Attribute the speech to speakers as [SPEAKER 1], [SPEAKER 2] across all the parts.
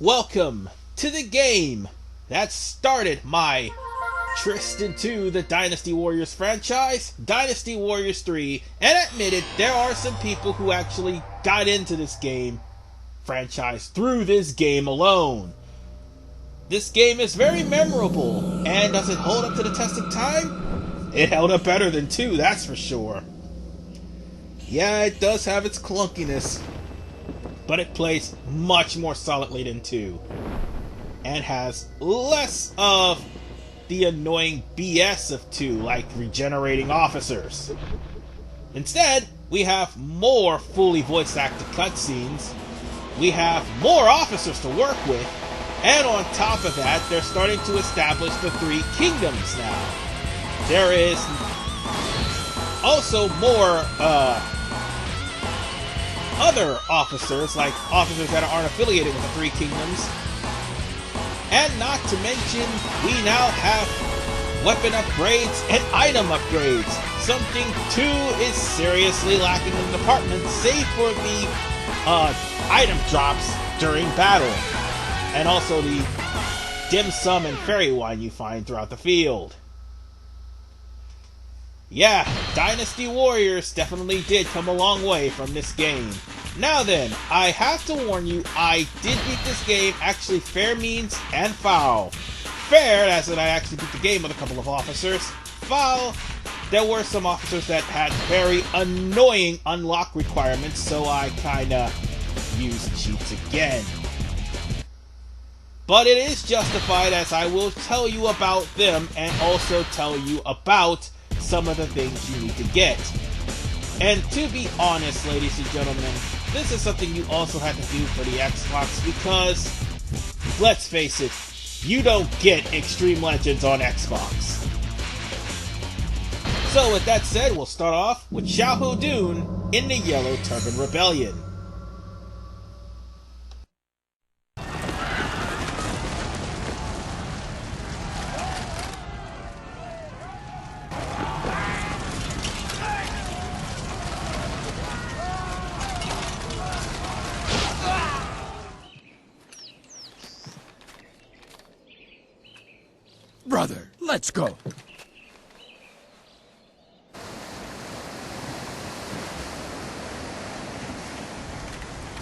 [SPEAKER 1] Welcome to the game that started my tryst into the Dynasty Warriors franchise, Dynasty Warriors 3, and admitted there are some people who actually got into this game franchise through this game alone. This game is very memorable, and does it hold up to the test of time? It held up better than 2, that's for sure. Yeah, it does have its clunkiness, but it plays much more solidly than 2, and has less of the annoying BS of 2, like regenerating officers. Instead, we have more fully voice-acted cutscenes, we have more officers to work with, and on top of that, they're starting to establish the 3 kingdoms now. There is also more other officers, like officers that aren't affiliated with the 3 kingdoms. And not to mention, we now have weapon upgrades and item upgrades. Something 2 is seriously lacking in the department, save for the item drops during battle. And also the dim sum and fairy wine you find throughout the field. Yeah, Dynasty Warriors definitely did come a long way from this game. Now then, I have to warn you, I did beat this game actually fair means and foul. Fair, as in I actually beat the game with a couple of officers. Foul, there were some officers that had very annoying unlock requirements, so I kinda used cheats again. But it is justified, as I will tell you about them and also tell you about some of the things you need to get. And to be honest, ladies and gentlemen, this is something you also have to do for the Xbox because, let's face it, you don't get Extreme Legends on Xbox. So with that said, we'll start off with Xiahou Dun in the Yellow Turban Rebellion.
[SPEAKER 2] Brother, let's go.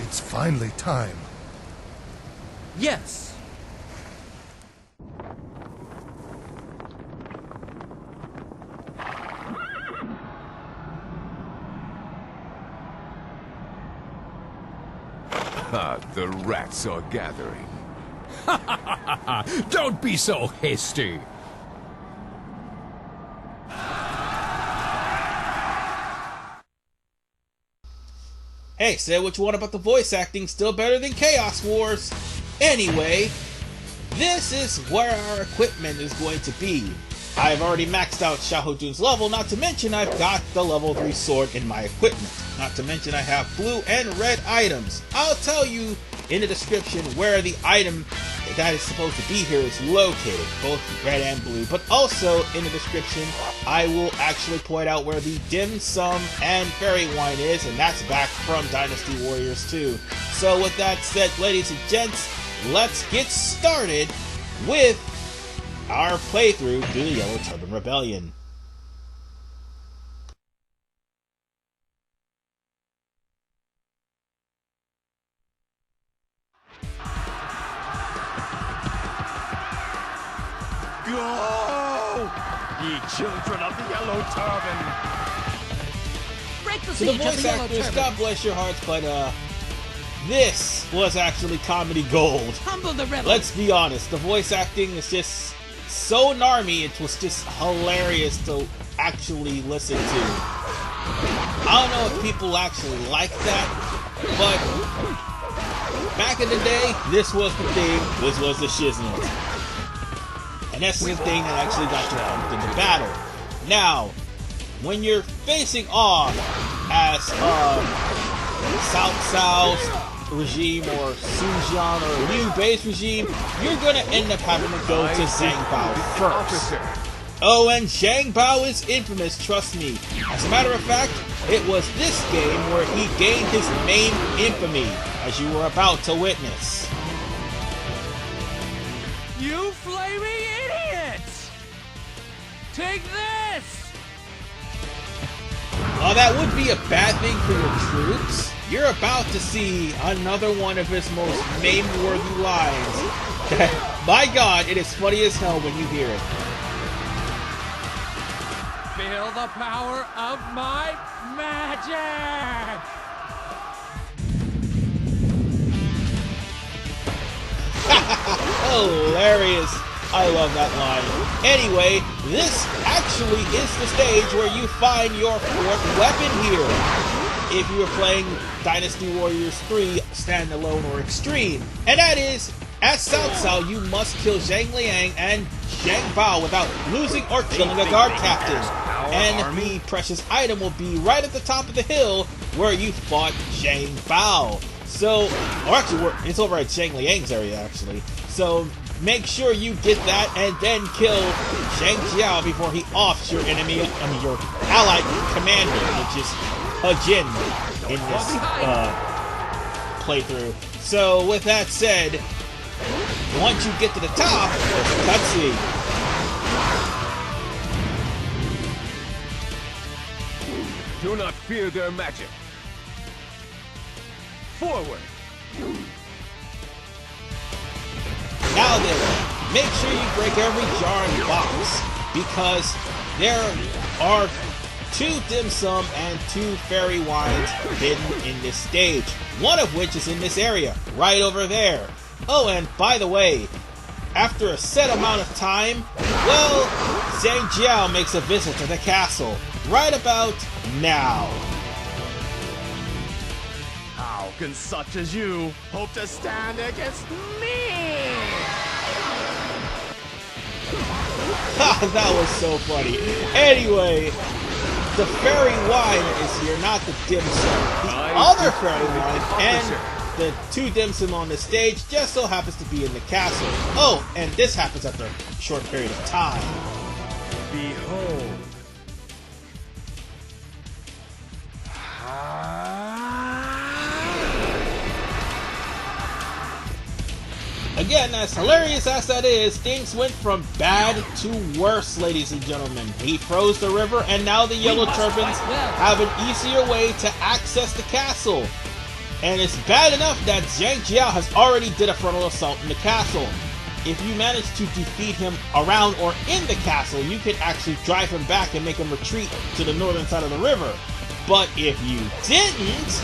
[SPEAKER 3] It's finally time.
[SPEAKER 2] Yes.
[SPEAKER 4] The rats are gathering.
[SPEAKER 2] Don't be so hasty.
[SPEAKER 1] Hey, say what you want about the voice acting, still better than Chaos Wars. Anyway, this is where our equipment is going to be. I've already maxed out Xiahou Dun's level, not to mention I've got the level 3 sword in my equipment. Not to mention I have blue and red items. I'll tell you in the description where the item that is supposed to be here is located, both red and blue, but also in the description I will actually point out where the dim sum and fairy wine is, and that's back from Dynasty Warriors 2. So with that said, ladies and gents, let's get started with our playthrough through the Yellow Turban Rebellion.
[SPEAKER 4] Go! Ye children of the Yellow Turban!
[SPEAKER 2] Break the
[SPEAKER 1] So the
[SPEAKER 2] siege of
[SPEAKER 1] voice
[SPEAKER 2] the Yellow
[SPEAKER 1] actors,
[SPEAKER 2] Turban.
[SPEAKER 1] God bless your hearts, but this was actually comedy gold.
[SPEAKER 2] Humble the rebel.
[SPEAKER 1] Let's be honest, the voice acting is just so narmy, it was just hilarious to actually listen to. I don't know if people actually like that, but back in the day, this was the thing, this was the shiznit. And that's the thing that actually got you out in the battle. Now, when you're facing off as Cao Cao's regime or Sun Jian or Liu Bei's regime, you're gonna end up having to go to Zhang Bao first. Oh, and Zhang Bao is infamous, trust me. As a matter of fact, it was this game where he gained his main infamy, as you were about to witness.
[SPEAKER 2] You flaming idiots! Take this!
[SPEAKER 1] While that would be a bad thing for your troops, you're about to see another one of his most meme-worthy lines. My God, it is funny as hell when you hear it.
[SPEAKER 2] Feel the power of my magic!
[SPEAKER 1] Hilarious. I love that line. Anyway, this actually is the stage where you find your fourth weapon here. If you were playing Dynasty Warriors 3 Standalone or Extreme. And that is, at Cao Cao, you must kill Zhang Liang and Zhang Bao without losing or killing a guard captain. And the precious item will be right at the top of the hill where you fought Zhang Bao. So, or actually, it's over at Zhang Liang's area, actually. So, make sure you get that and then kill Zhang Jiao before he offs your enemy, your allied commander, which is Jin in this playthrough. So, with that said, once you get to the top, there's a cutscene.
[SPEAKER 4] Do not fear their magic. Forward.
[SPEAKER 1] Now then, make sure you break every jar and box, because there are 2 dim sum and 2 fairy wines hidden in this stage, one of which is in this area, right over there. Oh, and by the way, after a set amount of time, well, Zhang Jiao makes a visit to the castle, right about now.
[SPEAKER 4] How can such as you hope to stand against me?
[SPEAKER 1] That was so funny. Anyway, the fairy wine is here, not the dim sum. The other fairy wine and the 2 dim sum on the stage just so happens to be in the castle. Oh, and this happens after a short period of time.
[SPEAKER 4] Behold.
[SPEAKER 1] Again, as hilarious as that is, things went from bad to worse, ladies and gentlemen. He froze the river, and now the Yellow Turbans have an easier way to access the castle. And it's bad enough that Zhang Jiao has already did a frontal assault in the castle. If you manage to defeat him around or in the castle, you can actually drive him back and make him retreat to the northern side of the river. But if you didn't,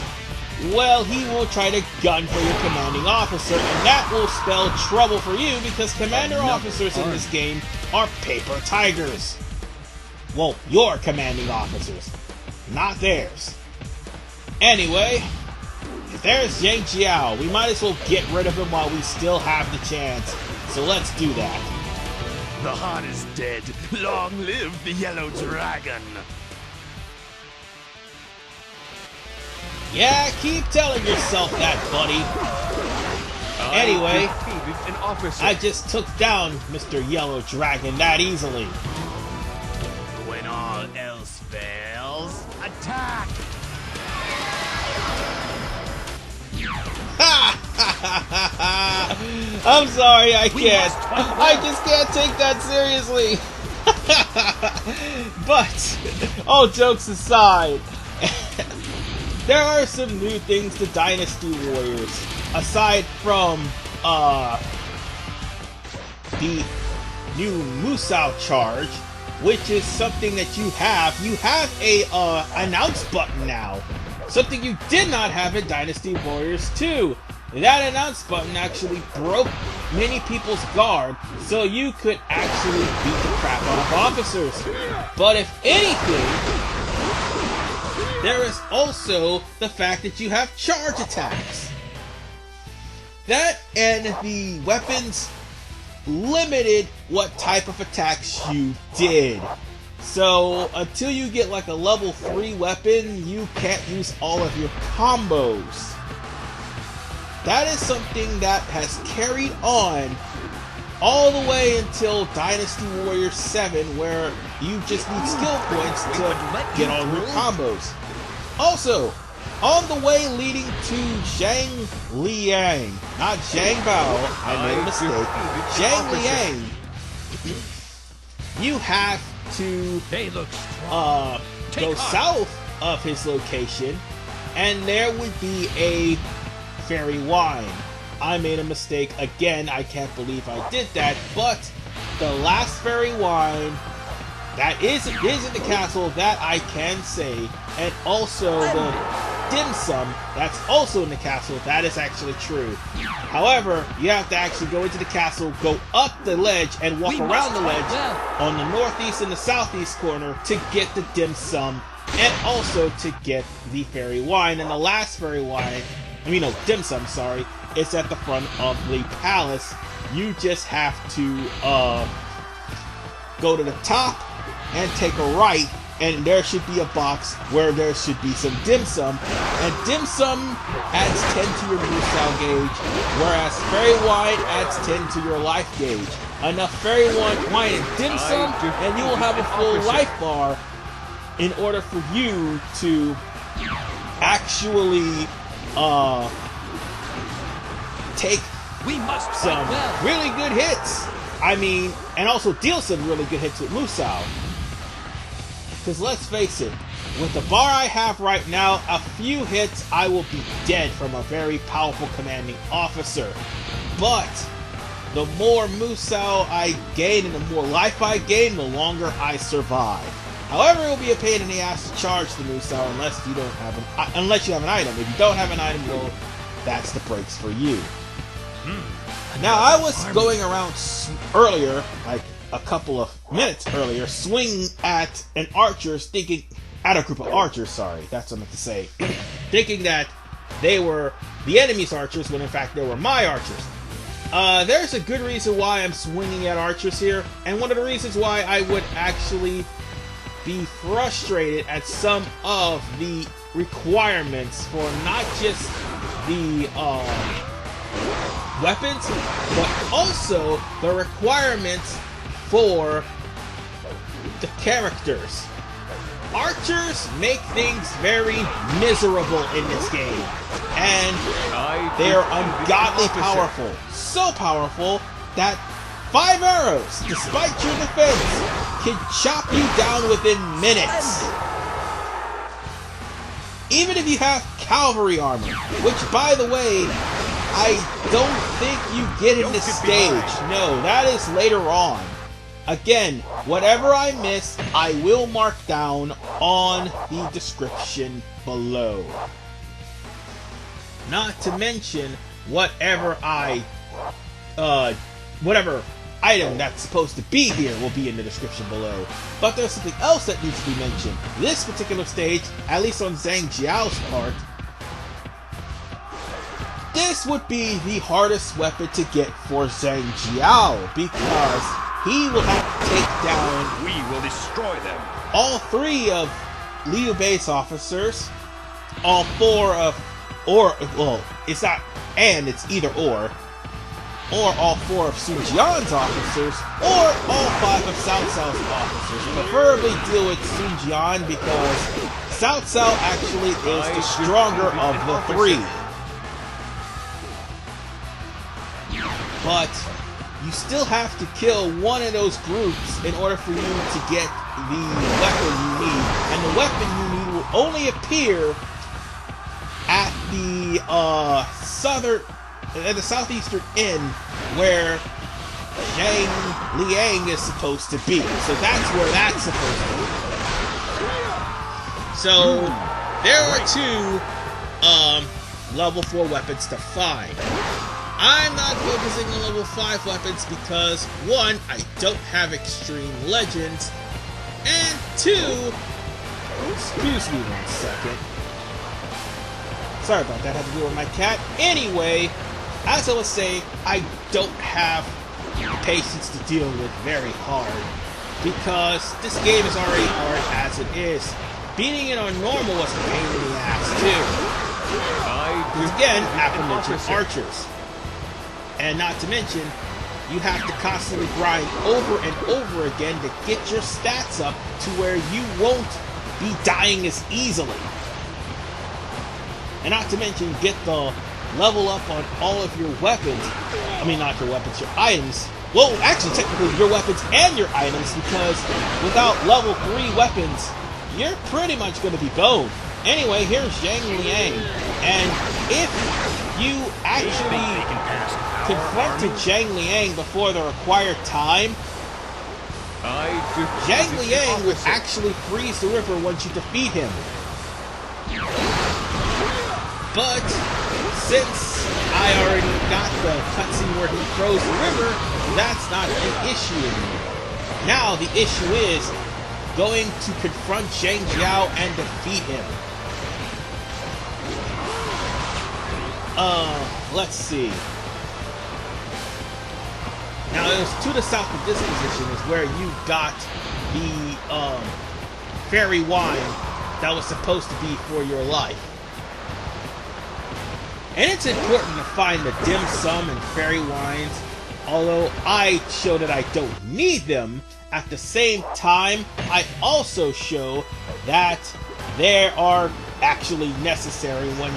[SPEAKER 1] well, he will try to gun for your commanding officer, and that will spell trouble for you because commander officers in this game are paper tigers. Well, your commanding officers, not theirs. Anyway, if there's Zhang Jiao, we might as well get rid of him while we still have the chance. So let's do that.
[SPEAKER 4] The Han is dead. Long live the Yellow Dragon.
[SPEAKER 1] Yeah, keep telling yourself that, buddy. Anyway, I just took down Mr. Yellow Dragon that easily.
[SPEAKER 4] When all else fails, attack!
[SPEAKER 1] I'm sorry, I can't. I just can't take that seriously. But, all jokes aside, there are some new things to Dynasty Warriors, aside from, the new Musou charge, which is something that you have. You have a, announce button now. Something you did not have in Dynasty Warriors 2. That announce button actually broke many people's guard, so you could actually beat the crap out of officers. But if anything, there is also the fact that you have charge attacks. That and the weapons limited what type of attacks you did. So until you get like a level 3 weapon, you can't use all of your combos. That is something that has carried on all the way until Dynasty Warriors 7, where you just need skill points to get all your combos. Also, On the way leading to Zhang Liang, not Zhang Bao, I made a mistake. Zhang Liang, you have to
[SPEAKER 2] They look strong.
[SPEAKER 1] go south of his location, and there would be a fairy wine. I made a mistake again. I can't believe I did that, but the last fairy wine that is in the castle, that I can say, and also the dim sum that's also in the castle, that is actually true. However, you have to actually go into the castle, go up the ledge, and walk around the ledge on the northeast and the southeast corner to get the dim sum, and also to get the fairy wine. And the last fairy wine, dim sum, sorry, it's at the front of the palace. You just have to go to the top and take a right, and there should be a box where there should be some dim sum, and dim sum adds 10 to your Musou gauge, whereas fairy wine adds 10 to your life gauge. Enough fairy wine and dim sum, and you will have a full life bar in order for you to actually take some really good hits. And also deal some really good hits with Musou. Because let's face it, with the bar I have right now, a few hits I will be dead from a very powerful commanding officer. But the more Musou I gain and the more life I gain, the longer I survive. However, it will be a pain in the ass to charge the Musou unless you have an item. If you don't have an item, well, that's the breaks for you. Now, I was going around earlier, like a couple of minutes earlier, swinging at a group of archers, sorry, that's what I meant to say, thinking that they were the enemy's archers, when in fact they were my archers. There's a good reason why I'm swinging at archers here, and one of the reasons why I would actually be frustrated at some of the requirements for not just the weapons, but also the requirements for the characters. Archers make things very miserable in this game, and they are ungodly powerful. So powerful that 5 arrows, despite your defense, can chop you down within minutes. Even if you have cavalry armor, which, by the way, I don't think you get in this stage. No, that is later on. Again, whatever I miss, I will mark down on the description below. Not to mention whatever whatever item that's supposed to be here will be in the description below. But there's something else that needs to be mentioned. This particular stage, at least on Zhang Jiao's part, this would be the hardest weapon to get for Zhang Jiao, because he will have to take down,
[SPEAKER 4] We will destroy them.
[SPEAKER 1] all 3 of Liu Bei's officers, all 4 of, it's not and, it's either or all 4 of Sun Jian's officers, or all 5 of Cao Cao's officers. Preferably deal with Sun Jian, because Cao Cao actually is the stronger of the 3. But you still have to kill one of those groups in order for you to get the weapon you need. And the weapon you need will only appear at the southeastern end where Zhang Liang is supposed to be. So that's where that's supposed to be. So there are 2 level 4 weapons to find. I'm not focusing on level 5 weapons because 1, I don't have extreme legends, and 2, excuse me 1 second. Sorry about that, I had to deal with my cat. Anyway, as I was saying, I don't have the patience to deal with very hard, because this game is already hard as it is. Beating it on normal was a pain in the ass too. Because again, aforementioned archers. And not to mention, you have to constantly grind over and over again to get your stats up to where you won't be dying as easily. and not to mention get the level up on all of your weapons. I mean, not your weapons, your items. Well, actually, technically, your weapons and your items, because without level 3 weapons, you're pretty much going to be boned. Anyway, here's Zhang Liang, and if you actually confronted Zhang Liang before the required time, Zhang Liang would actually freeze the river once you defeat him. But since I already got the cutscene where he froze the river, that's not an issue anymore. Now the issue is going to confront Zhang Jiao and defeat him. Let's see. Now it was to the south of this position is where you got the fairy wine that was supposed to be for your life. And it's important to find the dim sum and fairy wines, although I show that I don't need them. At the same time, I also show that they are actually necessary when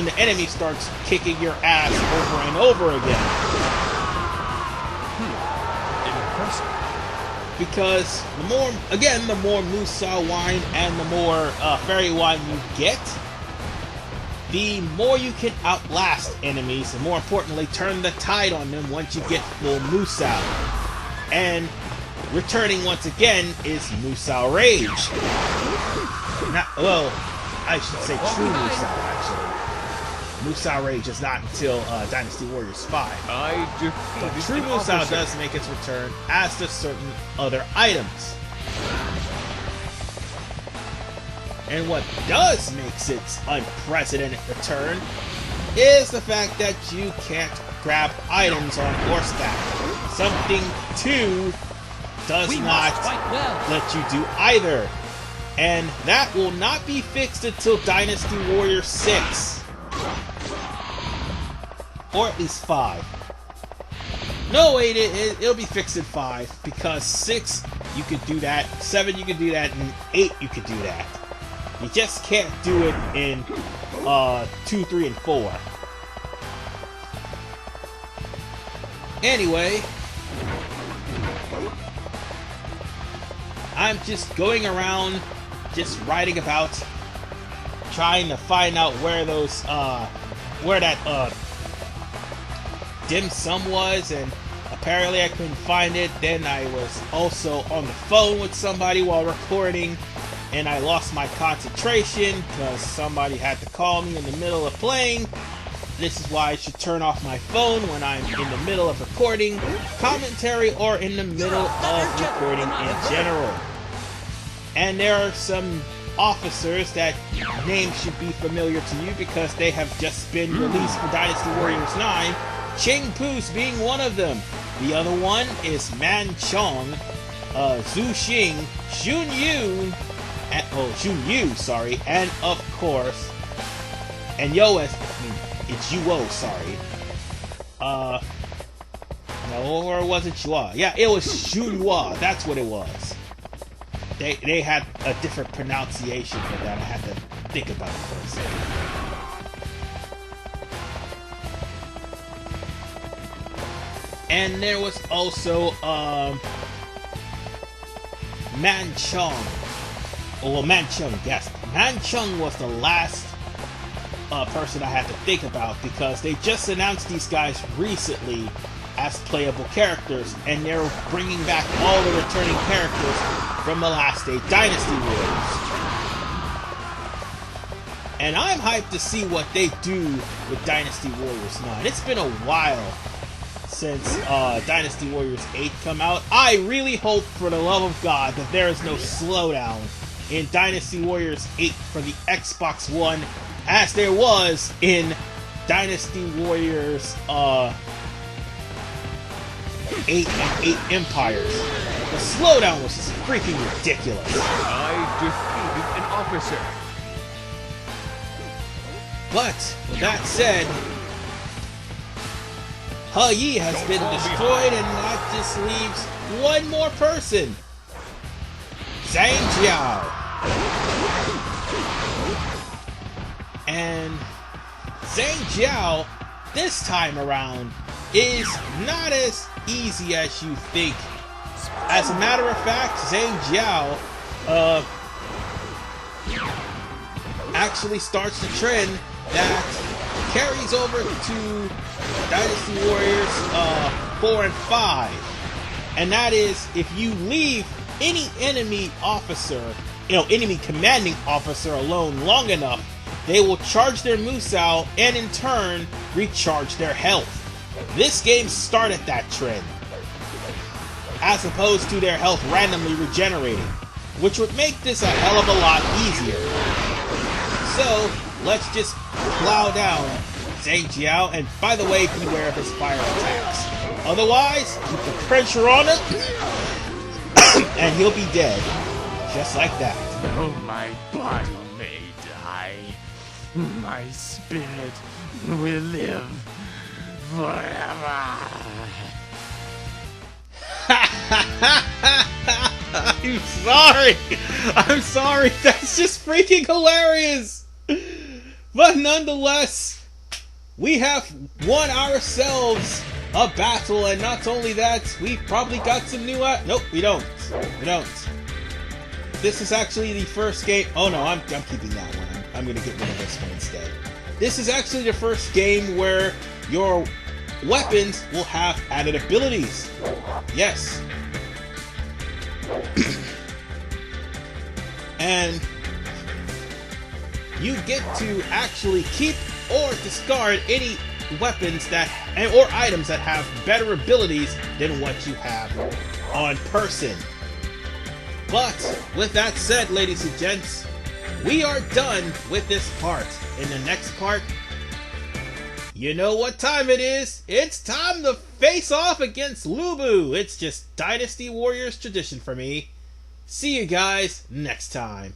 [SPEAKER 1] the enemy starts kicking your ass over and over again.
[SPEAKER 4] Impressive.
[SPEAKER 1] Because the more Musa wine and the more fairy wine you get, the more you can outlast enemies, and more importantly, turn the tide on them once you get full Musa. And returning once again is Musa Rage. Well, I should say True Musa, actually. Musa Rage is not until Dynasty Warriors 5. But True Musa does make its return, as do certain other items. And what does makes its unprecedented return is the fact that you can't grab items on horseback. Something 2 does not let you do either. And that will not be fixed until Dynasty Warriors 6. Or at least 5. No, wait, it'll be fixed in 5, because 6 you could do that, 7 you could do that, and 8 you could do that. You just can't do it in 2, 3, and 4. Anyway, I'm just going around, just writing about, trying to find out where those, where that dim sum was, and apparently I couldn't find it. Then I was also on the phone with somebody while recording, and I lost my concentration because somebody had to call me in the middle of playing. This is why I should turn off my phone when I'm in the middle of recording commentary or in the middle of recording in general. And there are some officers that names should be familiar to you because they have just been released for Dynasty Warriors 9, Ching Pu's being one of them. The other one is Man Chong, Zhu Xing, Jun Yu, and of course, and it's Yuo, sorry. No, or was it Yua? Yeah, it was Junhua, that's what it was. They had a different pronunciation for that, I had to think about it for a second. And there was also, Man Chong. Oh, well, Man Chung, yes. Man Chung was the last person I had to think about because they just announced these guys recently as playable characters, and they're bringing back all the returning characters from the last 8 Dynasty Warriors. And I'm hyped to see what they do with Dynasty Warriors 9. It's been a while since Dynasty Warriors 8 come out. I really hope, for the love of God, that there is no slowdown in Dynasty Warriors 8 for the Xbox One, as there was in Dynasty Warriors 8 and 8 Empires. The slowdown was just freaking ridiculous.
[SPEAKER 4] I defeated an officer.
[SPEAKER 1] But, with that said, He Yi has been destroyed, and that just leaves one more person. Zhang Jiao. And Zhang Jiao, this time around, is not as easy as you think. As a matter of fact, Zhang Jiao actually starts the trend that carries over to Dynasty Warriors 4 and 5. And that is, if you leave any enemy officer, enemy commanding officer alone long enough, they will charge their Musou and in turn recharge their health. This game started that trend, as opposed to their health randomly regenerating, which would make this a hell of a lot easier. So let's just plow down Zhang Jiao, and by the way, beware of his fire attacks. Otherwise, keep the pressure on him, and he'll be dead, just like that.
[SPEAKER 4] Though my body may die, my spirit will live forever.
[SPEAKER 1] I'm sorry, that's just freaking hilarious! But nonetheless, we have won ourselves a battle, and not only that, we've probably got some new nope, we don't. This is actually the first game. Oh no, I'm keeping that one. I'm gonna get rid of this one instead. This is actually the first game where your weapons will have added abilities. Yes. And you get to actually keep or discard any weapons or items that have better abilities than what you have on person. But with that said, ladies and gents, we are done with this part. In the next part, you know what time it is. It's time to face off against Liu Bei. It's just Dynasty Warriors tradition for me. See you guys next time.